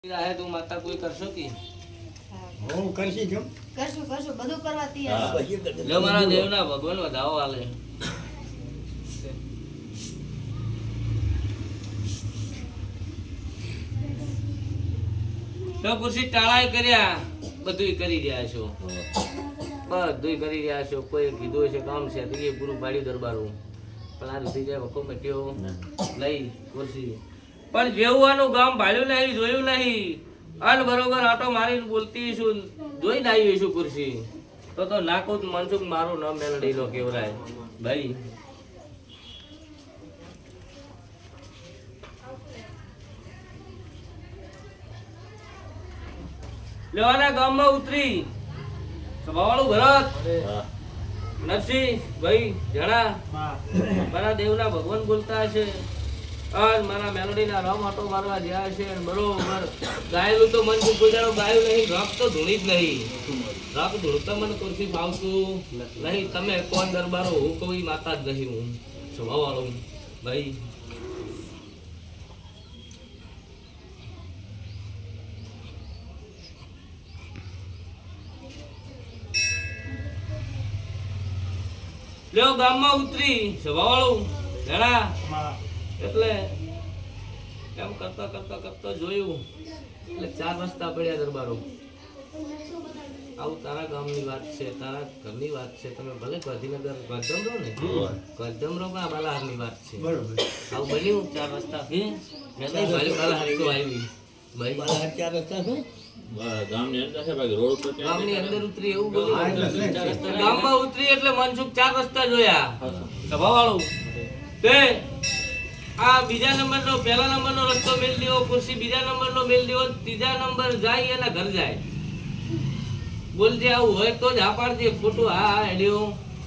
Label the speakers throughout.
Speaker 1: રાહે તું માતા કોઈ કરશો કે
Speaker 2: હું કરશી કેમ
Speaker 3: કરશું બધું કરવા તૈયાર છે.
Speaker 1: લે મારા દેવના ભગવાન વધાવો આલે તો ખુરશી ટાળાય કર્યા બધુંય કરી રહ્યા છો બધુંય કરી રહ્યા છો કોઈ કીધું છે કામ છે તો એ પૂરું પાડ્યું દરબારું પણ આ થઈ જાય વખો મટ્યો લઈ ખુરશી પણ જેવું આનું ગામ ભાળ્યું નહીં જોયું નહીં અન બરોબર આટો મારીને બોલતી છું જોઈ ને આવી છું ખુરશી તો નાખું મનસુખ મારું નામ મેલડી લો કેવરાય ભાઈ લેવાના ગામમાં ઉતરી સભાવાળું ભરત નરસિંહ ભાઈ જણા મારા દેવના ભગવાન બોલતા હશે અને મારા મેલોડીના રામ આટો મારવા જ્યાં છે બરોબર ગાયેલું તો મન કોઈ દાડો ગાયું નહીં રાખ તો ધૂણી જ નહીં રાખ ધૂણતા મને ખુરશી ફાવતું નહીં તમે કોણ દરબારો હું કોઈ માતા જ નહીં હું સ્વભાવવાળો ભાઈ લ્યો ગામમાં ઉતરી સ્વભાવવાળું જણા એટલે એમ કરતા જોયું એટલે 4 રસ્તા પડ્યા દરબારો આવું તારા ગામની વાત છે તારા ઘરની વાત છે તમે ભલે ગાંધીનગર ગઢમ રહો ને ગઢમ રહો પણ બાલાહારની વાત છે
Speaker 2: બરોબર
Speaker 1: આવું બન્યું 4 રસ્તા મેં નહીં ભાઈ બાલાહાર તો આવી ભાઈ
Speaker 2: બાલાહાર 4 રસ્તા છે
Speaker 1: ગામની અંદર ઉતરી એવું બોલ્યું ગામમાં ઉતરી એટલે મનસુખ 4 રસ્તા જોયા સભાવાળું તે આ બીજા નંબરનો પહેલા નંબરનો રસ્તો મેલ દેવો ખુરશી બીજા નંબરનો મેલ દેવો ત્રીજા નંબર જાય એના ઘર જાય બોલજે આવું હોય તો જ હા પાડજે ખોટું હા હેડ્યો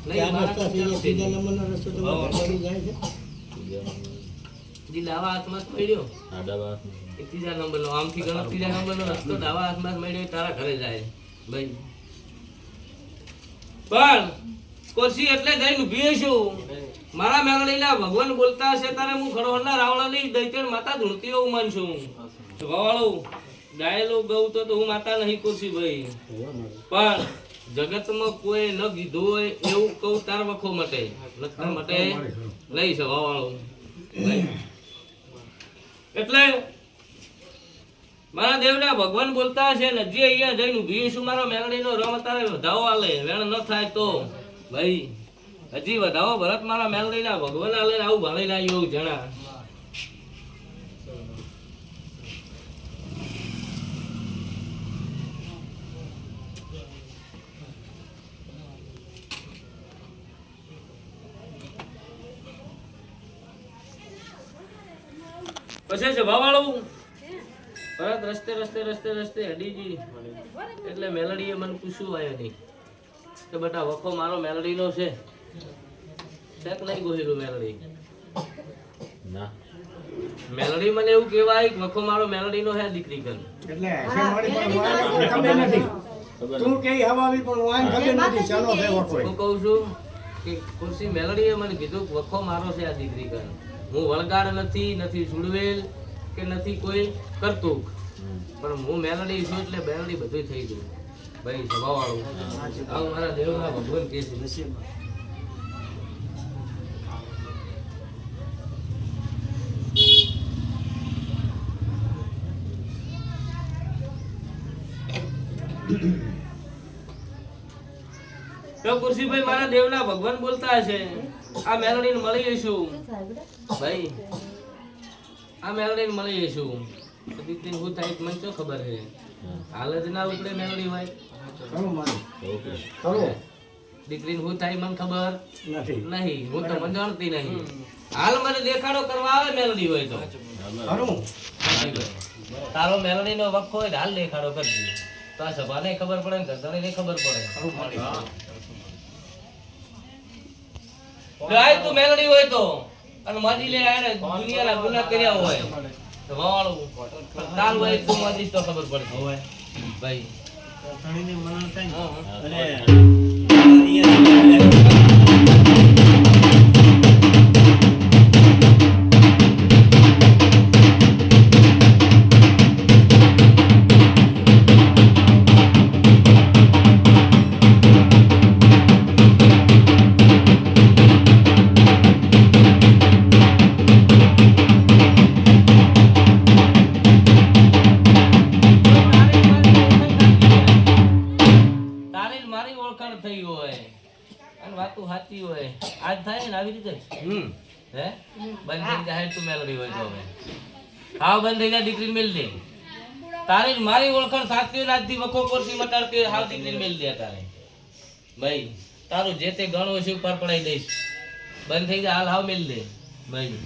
Speaker 2: ચાર રસ્તા છે ત્રીજા નંબરનો રસ્તો તો ઘડી જાય છે
Speaker 1: જી ડાવા હાથમાં પડ્યો એ ત્રીજા નંબરનો આમથી ગણો ત્રીજા નંબરનો રસ્તો ડાવા હાથમાં મળ્યો તારા ઘરે જાય ભાઈ પણ ખુરશી એટલે જઈને ઊભી છું મારા મેલડીના ભગવાન બોલતા હશે તારે હું ખડોળના રાવળાની દૈત્યણ માતા ધૂણતી હોઉં મન છું સ્વભાવવાળું ગાયેલું ગૌ તો હું માતા નહીં ખુરશી ભાઈ પણ જગતમાં કોઈ ન કીધું હોય એવું કહું તાર વખો મટે લખતા મટે નહીં સ્વભાવવાળું એટલે મારા દેવના ભગવાન બોલતા હશે ને જે અહીંયા જઈને ઊભી છું મારો મેલડીનો રમ તારે વધાવો આલે વેણ ન થાય તો ભાઈ હજી વધાવો ભરત મારા મેલડીના ભગવાન આલે આવું ભાળી ના એવું જણા પછી સ્વભાવવાળું ભરત રસ્તે હડીજી એટલે મેલડીએ મને પૂછ્યું આવ્યો નહીં કે બેટા વખો મારો મેલડીનો છે શેક નહીં ગોહેલું મેલડી ના મેલડી મને એવું કહેવાય કે વખો મારો મેલડીનો હે દીકરી કર
Speaker 2: એટલે છે મારી પણ વાન ખબર નથી તું કે હવાવી પણ વાન ખબર નથી ચાલો છે વખો
Speaker 1: હું કહું છું કે ખુરશી મેલડીએ મને કીધું કે વખો મારો છે આ દીકરી કર હું વળગાડ નથી સુડવેલ કે નથી કોઈ કરતું પણ હું મેલડી છું એટલે મેલડી બધું થઈ ગયું ભાઈ સ્વભાવવાળું આવું મારા દેવના ભગવાન કહે છે નસીબ તો ખુરશીભાઈ મારા દેવના ભગવાન બોલતા હશે આ મેલડીને મળી જઈશું ભાઈ આ મેલડીને મળી જઈશું દીકરીને હું થાય મને શું ખબર છે હાલ જ ના ઉપડે મેલડી હોય દીકરીને હું થાય મને ખબર નહીં હું તો મને જાણતી નહીં હાલ મને દેખાડો કરવા આવે મેલડી હોય તો તારો મેલડીનો વખો હોય હાલ દેખાડો કરજો તો આ સભાને ખબર પડે ને ઘરધાણીને ખબર પડે તું મેલડી હોય તો અને માજી લે આને દુનિયાના ગુનાહ કર્યા હોય તો વાળું તાર હોય તો માજી તો ખબર પડતી હોય ભાઈ ઘણીને મનન થાય અને સાચી હોય આજ થાય ને આવી રીતે જ. હે બંધ થઈ જાય તું મેલડી હોય તો હવે હાવ બંધ થઈ જાય દીકરીને મેલ દે તારી જ મારી ઓળખાણ સાચી હોય આજથી વખો પરથી મટાડતી હોય હાવ દીકરીને મેલ દે તારે ભાઈ તારું જે તે ગણ હોય છે ઉપર પડાઈ દઈશ બંધ થઈ જાય હાલ હાવ મેલ દે ભાઈ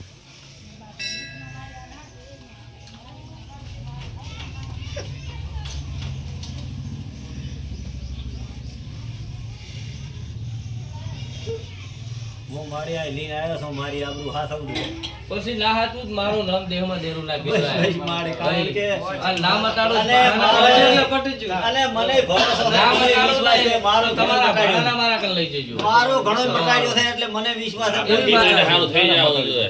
Speaker 4: હું મારી આ લઈને આવ્યો છું મારી આબરૂ હાથવડું
Speaker 1: પછી ના હાચું જ મારું નામ દેહમાં દેરું ના
Speaker 4: ભાઈ મારે કારણ કે
Speaker 1: આ નામ અટાડું
Speaker 4: અને અને મને ભરોસો
Speaker 1: નામ
Speaker 4: નથી,
Speaker 1: અટાડું
Speaker 4: વિશ્વાસ છે મારો
Speaker 1: તમારા
Speaker 4: ઘણો
Speaker 1: ઘણાના મારા કન લઈ જજો
Speaker 4: મારો ઘણો મટાડ્યો છે એટલે મને વિશ્વાસ છે.
Speaker 1: એવી માતા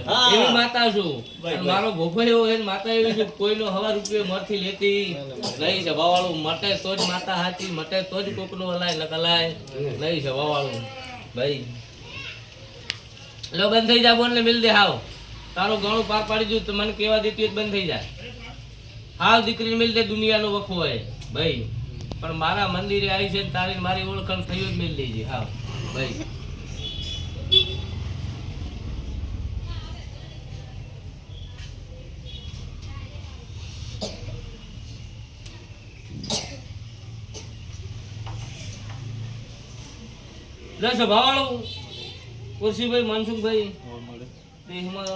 Speaker 4: હા.
Speaker 1: એવી માતા છું
Speaker 4: ભાઈ,
Speaker 1: અને મારો ભોખો એવો છે ને માતા એવી છે કોઈનો હવા રૂપિયો મરથી લેતી નહીં છે વાવાળું મટે તો જ માતા હાચી મટે તો જ કોકનું હલાય ન કલાય નહીં છે વાવાળું ભાઈ લો બંધ થઈ જા બોલ ને મિલ દે હાવ તારું ઘણું પાર પાડી દઉં તો મને કેવા દેતી હોય તો બંધ થઈ જાય હાવ દીકરી મિલ દે દુનિયાનો વખો હોય ભાઈ પણ મારા મંદિરે આવી છે ને તારી મારી ઓળખાણ થયું જ મિલ દેજે હાવ ભાઈ દસ ભાવાળું કુરશીભાઈ મનસુખભાઈ દેહમાં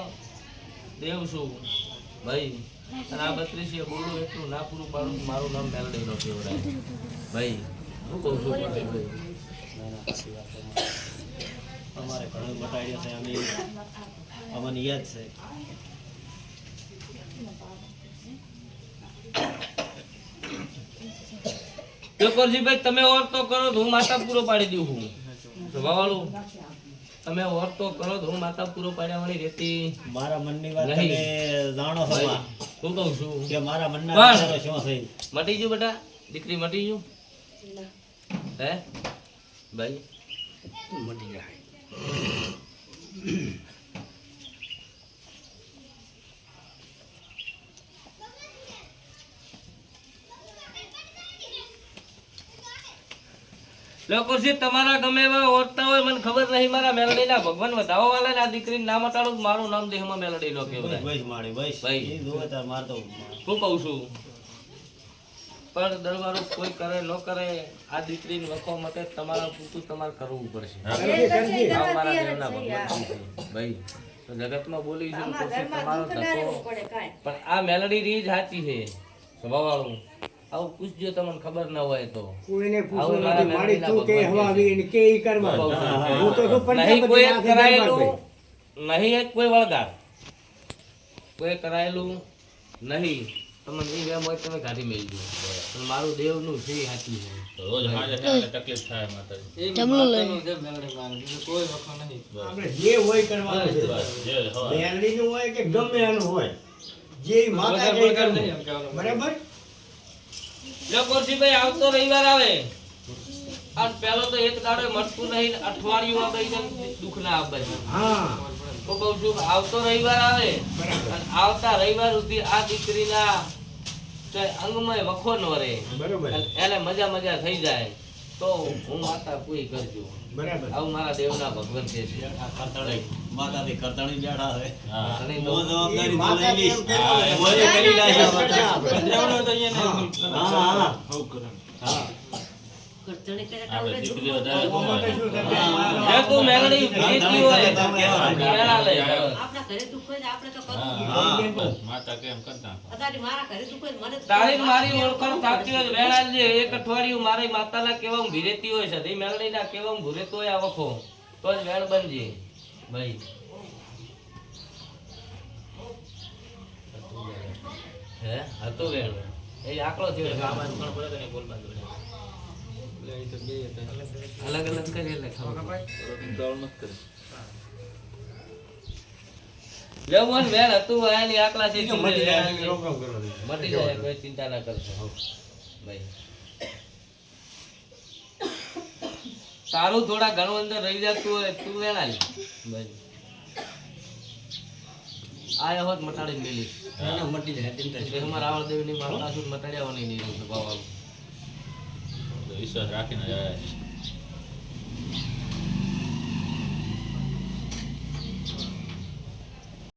Speaker 1: દેવ છું ભાઈ અને આ 32 બોલું એટલું ના પૂરું પાડું કે મારું નામ મેલડી નો કેવડાય ભાઈ હું કહું છું કુરશીભાઈ
Speaker 4: અમારે ઘણો મટાડ્યો છે અમે અમને યાદ છે
Speaker 1: તો કુરશીભાઈ તમે ઓર તો કરો તો હું માતા પૂરો પાડી દઉં છું ભાવાળું તમે ઓર તો કરો તો હું માતા પૂરો પાડ્યા વાળી રહેતી
Speaker 4: મારા મનની વાત
Speaker 1: નહીં.
Speaker 4: તમે જાણો છો
Speaker 1: ભાઈ
Speaker 4: માં,
Speaker 1: હું કહું છું
Speaker 4: કે મારા મનના
Speaker 1: પણ-
Speaker 4: વિચારો શું છે.
Speaker 1: મટી ગયું બેટા દીકરી મટી ગયું હે ભાઈ
Speaker 2: મટી જાય
Speaker 1: લોકો છે તમારા ગમે એવા ઓળખતા હોય મને ખબર નહીં મારા મેલડીના ભગવાન વધાવો વાળા ને આ દીકરીનું નામ અટાડું તો મારું નામ દેહમાં મેલડી નો કહેવાય
Speaker 4: બસ મારી બસ
Speaker 1: ભાઈ.
Speaker 4: એ જોવે તાર માર તો
Speaker 1: હું કહું છું પણ દરબારો કોઈ કરે ન કરે આ દીકરીને વખો માટે તમારા પૂરતું તમારે કરવું પડશે આ મારા દેવના ભગવાન છે ભાઈ તો જગતમાં બોલી છે તો પછી તમારો ધક્કો પણ આ મેલડી રીત સાચી છે સ્વભાવવાળું આવું પૂછજો તમને ખબર ન હોય તો
Speaker 2: કોઈને
Speaker 1: આવું
Speaker 2: પૂછવું
Speaker 1: મારા
Speaker 2: નથી મારી
Speaker 1: મેલડીના
Speaker 2: તું કે
Speaker 1: ભગવાન
Speaker 2: હવા
Speaker 1: છે.
Speaker 2: આવી એને કે ઈ કરવા
Speaker 1: બહુ
Speaker 2: હું તો શું
Speaker 1: નહીં કોઈ એક
Speaker 2: પંચાપતિ
Speaker 1: કરાયેલું
Speaker 2: નાખી
Speaker 1: નહીં એક કોઈ વળગાર કોઈ કરાયેલું નહીં તમને એ વેમ હોય તમે કાઢી મેળજો પણ મારું દેવનું છે એ સાચું છે
Speaker 5: રોજ હાજર એટલે તકલીફ થાય માતાજી.
Speaker 2: આપણે જે હોય કરવાનું છે
Speaker 5: જે હવા
Speaker 2: મેલડીનું હોય કે ગમે એનું હોય જે માતા કહે કરવું. બરાબર
Speaker 1: લો કુરશીભાઈ આવતો રવિવાર આવે અને પેલો તો એક દાડો મળતું નહીં ને અઠવાડિયું આવે ને દુઃખ ના આવે
Speaker 2: હા
Speaker 1: તો કહું છું કે આવતો રવિવાર આવે
Speaker 2: બરાબર
Speaker 1: અને આવતા રવિવાર સુધી આ દીકરીના ચાહે અંગમય વખો ન રહે
Speaker 2: બરાબર
Speaker 1: અને એને મજા થઈ જાય તો હું માતા પૂરી કરજો
Speaker 2: બરાબર
Speaker 1: આવું મારા દેવના ભગવાન કે છે
Speaker 4: કરતાળી માતાથી કરતાળી બેઠા છે
Speaker 5: હા.
Speaker 1: અને
Speaker 4: હું
Speaker 1: તો
Speaker 4: જવાબદારી
Speaker 2: એ
Speaker 4: તો
Speaker 2: માતા
Speaker 4: લઈ લઈશ.
Speaker 2: કેમ કહેતા હોય?
Speaker 4: હા, ઓય કરી લાગે
Speaker 2: આપણે.
Speaker 4: હા
Speaker 5: આપણે દીકરી વધારે
Speaker 2: માટે
Speaker 5: કમાય.
Speaker 2: શું છે?
Speaker 1: જે તું મેલડી ભેટી હોય
Speaker 4: કહેવાય.
Speaker 1: મેળા લે
Speaker 6: આપણા ઘરે દુઃખ હોય ને આપણે તો કરવું જ
Speaker 5: હા,
Speaker 6: જોઈએ.
Speaker 5: બસ માતા કેમ કરતા
Speaker 6: અત્યારે મારા ઘરે દુઃખ હોય ને મને તો
Speaker 1: તારી ને મારી ઓળખાણ સાચી હોય વેળા લે એક અઠવાડિયું મારી માતાના કેવા ભીરેતી હોય છે મેલડીના કેવા ભૂરેતો હોય આ વખો તો જ વેળ બનજે ભાઈ હે હતો વેળ એ આકડો થયો છે. આમાં પણ પડે કે નહીં બોલ બાજુ અલગ અલગ કરી એટલે ખબર લેવું વેળ હતું એની આકલા છે
Speaker 2: મટી જાય,
Speaker 1: વેળ
Speaker 2: રોમ રોમ કરવા દે.
Speaker 1: મટી જાય કોઈ ચિંતા ના કરશો ભાઈ તારું થોડા ઘણું અંદર રહી જતું હોય તું વેણા લે ભાઈ આ હોત મટાડી મેલી
Speaker 2: એને મટી જાય ચિંતા છે.
Speaker 1: દેહમાં રાવણ દેવની માતા સુધ મટાડ્યા નહીં નહીં ભાવ
Speaker 5: વિશ્વાસ રાખીને જાય.